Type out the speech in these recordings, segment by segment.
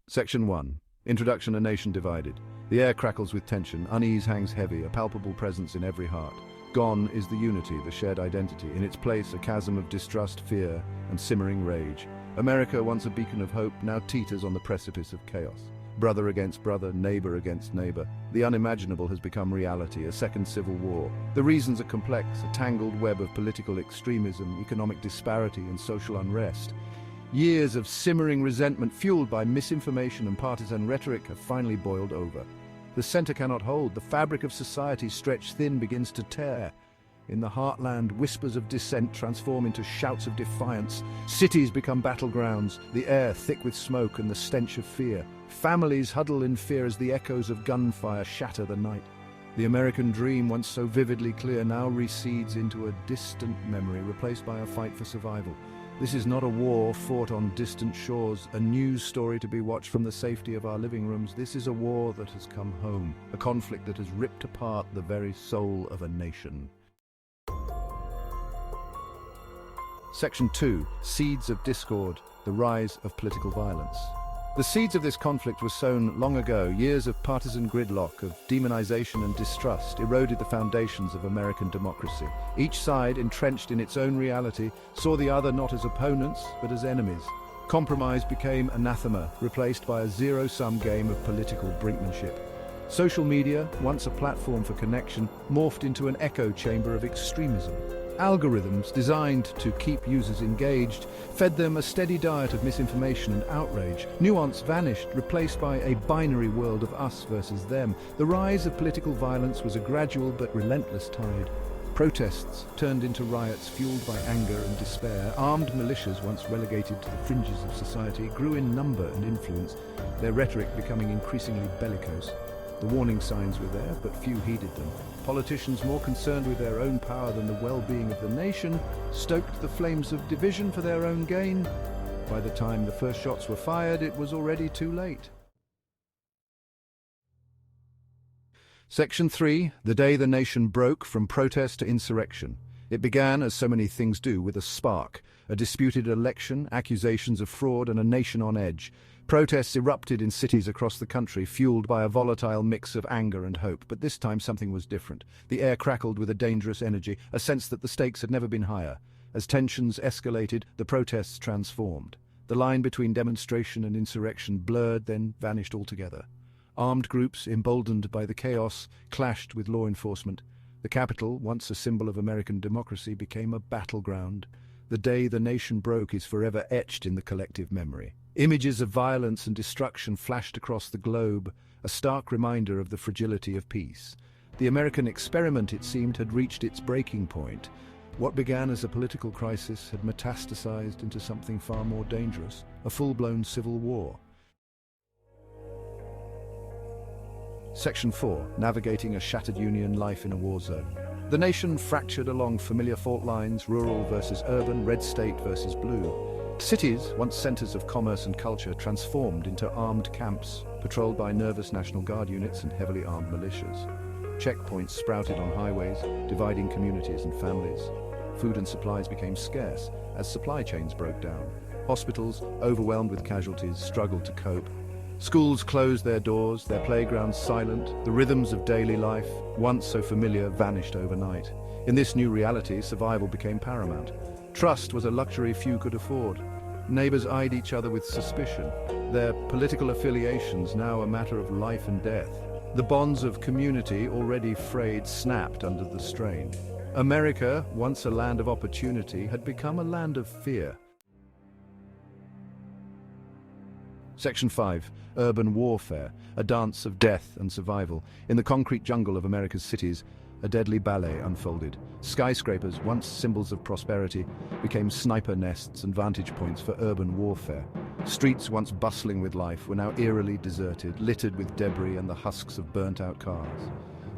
Section 1. Introduction: A nation divided. The air crackles with tension, unease hangs heavy, a palpable presence in every heart. Gone is the unity, the shared identity. In its place, a chasm of distrust, fear, and simmering rage. America, once a beacon of hope, now teeters on the precipice of chaos. Brother against brother, neighbor against neighbor. The unimaginable has become reality, a second civil war. The reasons are complex, a tangled web of political extremism, economic disparity, and social unrest. Years of simmering resentment fueled by misinformation and partisan rhetoric have finally boiled over. The center cannot hold, the fabric of society stretched thin begins to tear. In the heartland, whispers of dissent transform into shouts of defiance. Cities become battlegrounds, the air thick with smoke and the stench of fear. Families huddle in fear as the echoes of gunfire shatter the night. The American dream, once so vividly clear, now recedes into a distant memory, replaced by a fight for survival. This is not a war fought on distant shores, a news story to be watched from the safety of our living rooms. This is a war that has come home, a conflict that has ripped apart the very soul of a nation. Section 2. Seeds of discord, the rise of political violence. The seeds of this conflict were sown long ago. Years of partisan gridlock, of demonization and distrust, eroded the foundations of American democracy. Each side, entrenched in its own reality, saw the other not as opponents, but as enemies. Compromise became anathema, replaced by a zero-sum game of political brinkmanship. Social media, once a platform for connection, morphed into an echo chamber of extremism. Algorithms designed to keep users engaged fed them a steady diet of misinformation and outrage. Nuance vanished, replaced by a binary world of us versus them. The rise of political violence was a gradual but relentless tide. Protests turned into riots fueled by anger and despair. Armed militias, once relegated to the fringes of society, grew in number and influence, their rhetoric becoming increasingly bellicose. The warning signs were there, but few heeded them. Politicians, more concerned with their own power than the well-being of the nation, stoked the flames of division for their own gain. By the time the first shots were fired, it was already too late. Section 3. The day the nation broke from protest to insurrection. It began, as so many things do, with a spark. A disputed election, accusations of fraud, and a nation on edge. Protests erupted in cities across the country, fueled by a volatile mix of anger and hope. But this time something was different. The air crackled with a dangerous energy, a sense that the stakes had never been higher. As tensions escalated, the protests transformed. The line between demonstration and insurrection blurred, then vanished altogether. Armed groups, emboldened by the chaos, clashed with law enforcement. The capital, once a symbol of American democracy, became a battleground. The day the nation broke is forever etched in the collective memory. Images of violence and destruction flashed across the globe, a stark reminder of the fragility of peace. The American experiment, it seemed, had reached its breaking point. What began as a political crisis had metastasized into something far more dangerous, a full-blown civil war. Section 4. Navigating a shattered union, life in a war zone. The nation fractured along familiar fault lines, rural versus urban, red state versus blue. Cities, once centers of commerce and culture, transformed into armed camps, patrolled by nervous National Guard units and heavily armed militias. Checkpoints sprouted on highways, dividing communities and families. Food and supplies became scarce as supply chains broke down. Hospitals, overwhelmed with casualties, struggled to cope. Schools closed their doors, their playgrounds silent. The rhythms of daily life, once so familiar, vanished overnight. In this new reality, survival became paramount. Trust was a luxury few could afford. Neighbors eyed each other with suspicion, their political affiliations now a matter of life and death. The bonds of community, already frayed, snapped under the strain. America, once a land of opportunity, had become a land of fear. Section 5. Urban warfare, a dance of death and survival. In the concrete jungle of America's cities, a deadly ballet unfolded. Skyscrapers, once symbols of prosperity, became sniper nests and vantage points for urban warfare. Streets, once bustling with life, were now eerily deserted, littered with debris and the husks of burnt-out cars.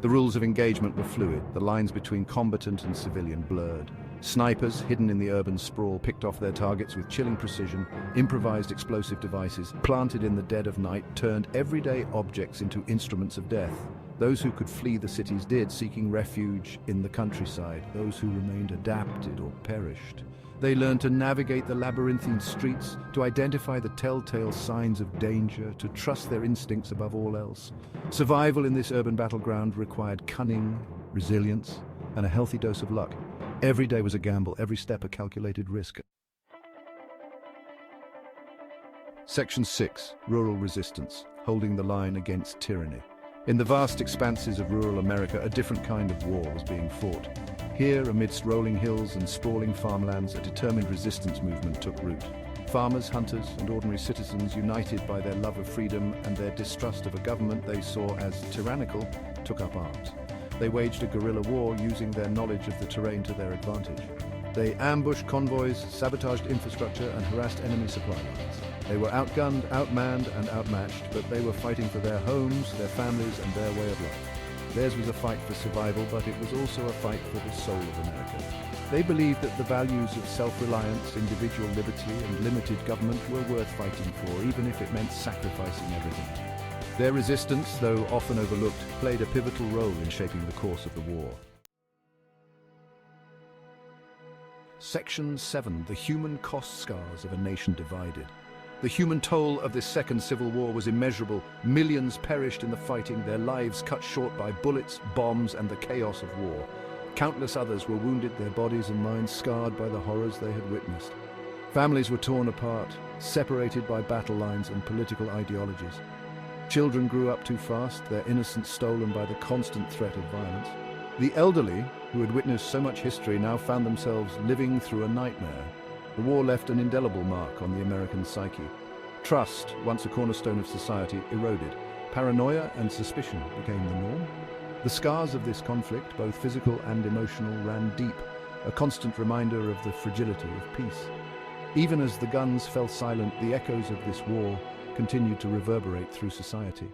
The rules of engagement were fluid, the lines between combatant and civilian blurred. Snipers, hidden in the urban sprawl, picked off their targets with chilling precision. Improvised explosive devices, planted in the dead of night, turned everyday objects into instruments of death. Those who could flee the cities did, seeking refuge in the countryside. Those who remained adapted or perished. They learned to navigate the labyrinthine streets, to identify the telltale signs of danger, to trust their instincts above all else. Survival in this urban battleground required cunning, resilience, and a healthy dose of luck. Every day was a gamble, every step a calculated risk. Section 6. Rural Resistance, holding the line against tyranny. In the vast expanses of rural America, a different kind of war was being fought. Here, amidst rolling hills and sprawling farmlands, a determined resistance movement took root. Farmers, hunters, and ordinary citizens, united by their love of freedom and their distrust of a government they saw as tyrannical, took up arms. They waged a guerrilla war using their knowledge of the terrain to their advantage. They ambushed convoys, sabotaged infrastructure, and harassed enemy supply lines. They were outgunned, outmanned, and outmatched, but they were fighting for their homes, their families, and their way of life. Theirs was a fight for survival, but it was also a fight for the soul of America. They believed that the values of self-reliance, individual liberty, and limited government were worth fighting for, even if it meant sacrificing everything. Their resistance, though often overlooked, played a pivotal role in shaping the course of the war. Section 7. The human cost scars of a nation divided. The human toll of this second civil war was immeasurable. Millions perished in the fighting, their lives cut short by bullets, bombs, and the chaos of war. Countless others were wounded, their bodies and minds scarred by the horrors they had witnessed. Families were torn apart, separated by battle lines and political ideologies. Children grew up too fast, their innocence stolen by the constant threat of violence. The elderly, who had witnessed so much history, now found themselves living through a nightmare. The war left an indelible mark on the American psyche. Trust, once a cornerstone of society, eroded. Paranoia and suspicion became the norm. The scars of this conflict, both physical and emotional, ran deep, a constant reminder of the fragility of peace. Even as the guns fell silent, the echoes of this war continued to reverberate through society.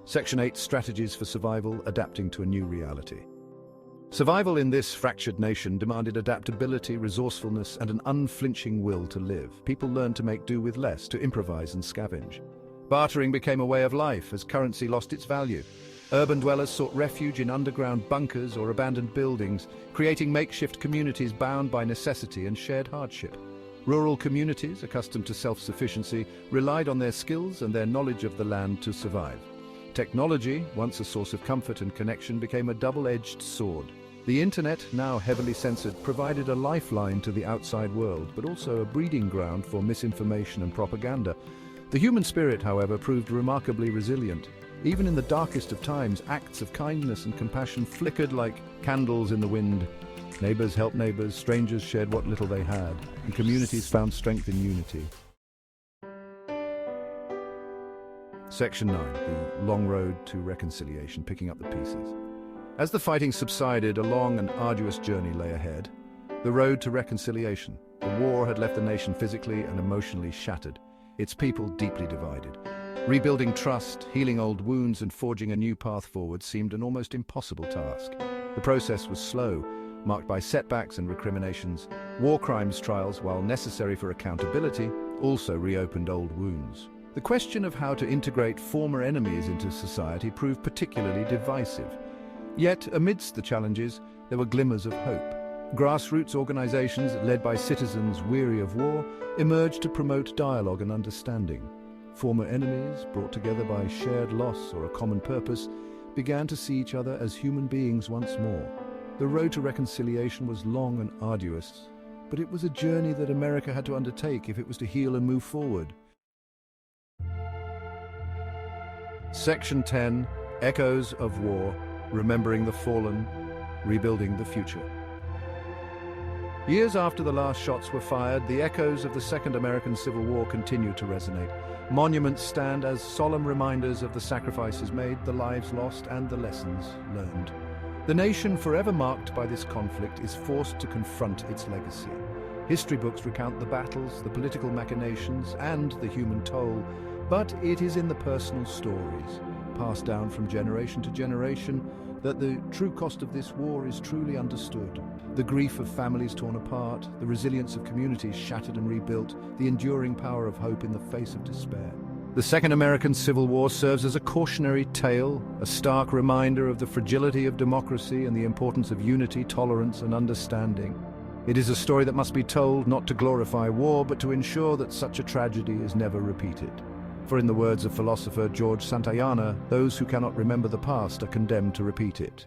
Section 8. Strategies for survival, adapting to a new reality. Survival in this fractured nation demanded adaptability, resourcefulness, and an unflinching will to live. People learned to make do with less, to improvise and scavenge. Bartering became a way of life as currency lost its value. Urban dwellers sought refuge in underground bunkers or abandoned buildings, creating makeshift communities bound by necessity and shared hardship. Rural communities, accustomed to self-sufficiency, relied on their skills and their knowledge of the land to survive. Technology, once a source of comfort and connection, became a double-edged sword. The internet, now heavily censored, provided a lifeline to the outside world, but also a breeding ground for misinformation and propaganda. The human spirit, however, proved remarkably resilient. Even in the darkest of times, acts of kindness and compassion flickered like candles in the wind. Neighbors helped neighbors, strangers shared what little they had, and communities found strength in unity. Section 9. The long road to reconciliation, picking up the pieces. As the fighting subsided, a long and arduous journey lay ahead. The road to reconciliation. The war had left the nation physically and emotionally shattered, its people deeply divided. Rebuilding trust, healing old wounds, and forging a new path forward seemed an almost impossible task. The process was slow, marked by setbacks and recriminations. War crimes trials, while necessary for accountability, also reopened old wounds. The question of how to integrate former enemies into society proved particularly divisive. Yet, amidst the challenges, there were glimmers of hope. Grassroots organizations, led by citizens weary of war, emerged to promote dialogue and understanding. Former enemies, brought together by shared loss or a common purpose, began to see each other as human beings once more. The road to reconciliation was long and arduous, but it was a journey that America had to undertake if it was to heal and move forward. Section 10. Echoes of War, Remembering the Fallen, Rebuilding the Future. Years after the last shots were fired, the echoes of the Second American Civil War continued to resonate. Monuments stand as solemn reminders of the sacrifices made, the lives lost, and the lessons learned. The nation forever marked by this conflict is forced to confront its legacy. History books recount the battles, the political machinations, and the human toll, but it is in the personal stories, passed down from generation to generation, that the true cost of this war is truly understood. The grief of families torn apart, the resilience of communities shattered and rebuilt, the enduring power of hope in the face of despair. The Second American Civil War serves as a cautionary tale, a stark reminder of the fragility of democracy and the importance of unity, tolerance, and understanding. It is a story that must be told not to glorify war, but to ensure that such a tragedy is never repeated. For in the words of philosopher George Santayana, those who cannot remember the past are condemned to repeat it.